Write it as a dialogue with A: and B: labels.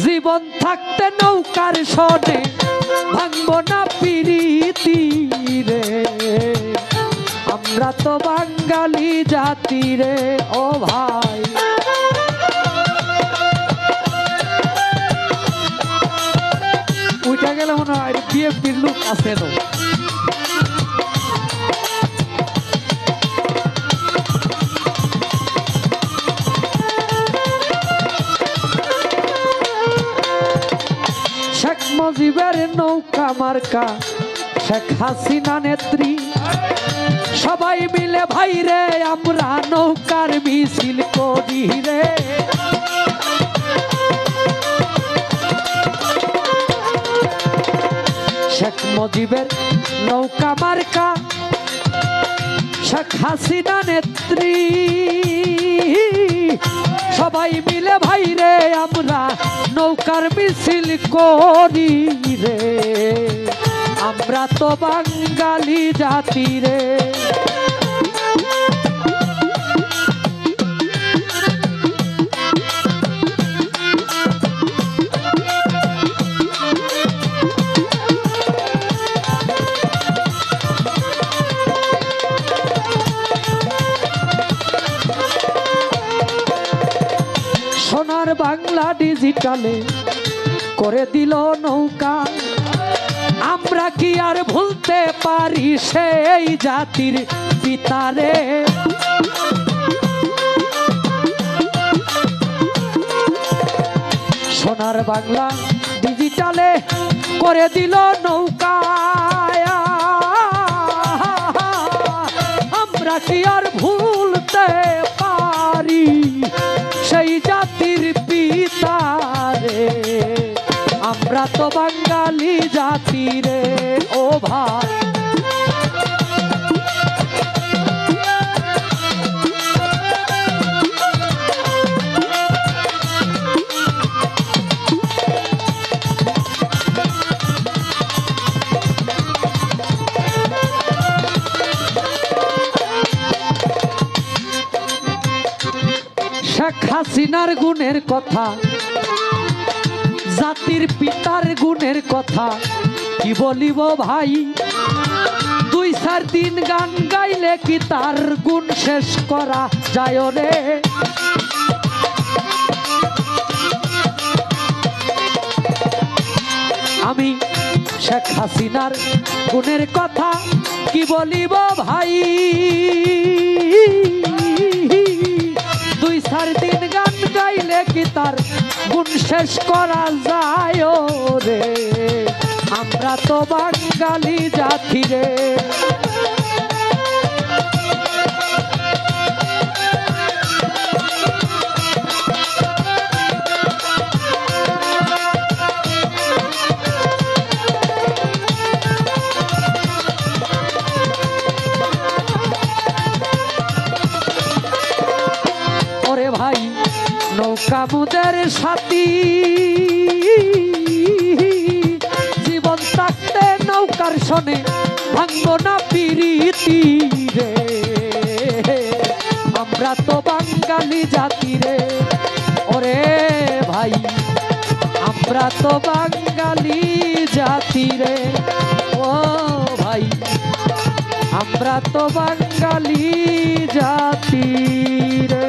A: জীবন থাকতে নৌকার সনে ভাঙব না পিরিতি রে। আমরা তো বাঙালি জাতি রে ও ভাই। উঠা গেলে মনে হয় বিএনপির লোক আছে তো। শেখ মুজিবের নৌকা মার্কা শেখ হাসিনা নেত্রী, সবাই মিলে ভাই রে আমরা নৌকার মিছিল করি রে। শেখ মুজিবের নৌকা মার্কা শেখ হাসিনা নেত্রী, সবাই মিলে ভাই রে আমরা নৌকার মিছিল করি রে। আমরা তো বাঙালি জাতি রে। সোনার বাংলা ডিজিটালে করে দিল নৌকা, আমরা কি আর ভুলতে পারি সেই জাতির পিতারে। সোনার বাংলা ডিজিটালে করে দিল নৌকা, আমরা কি আর ভুলতে পারি সেই জাতির পিতারে। আমরা তো বাঙালি জাতি রে ও ভাই। শেখ হাসিনার গুণের কথা, জাতির পিতার গুণের কথা কি বলিব ভাই। 2-4 দিন গান গাইলে কি তার গুণ শেষ করা যায় রে। আমি শেখ হাসিনার গুণের কথা কি বলিব ভাই। 2-4 দিন গান গাইলে কি তার গুণ শেষ করা যায় রে। আমরা তো বাঙালি জাতি রে। ওরে ভাই নৌকা মুদের সাথী, জীবন থাকতে নৌকার সনে ভাঙব না পিরিতি রে। আমরা তো বাঙালি জাতি রে ওরে ভাই। আমরা তো বাঙালি জাতি রে ও ভাই। আমরা তো বাঙালি জাতি রে।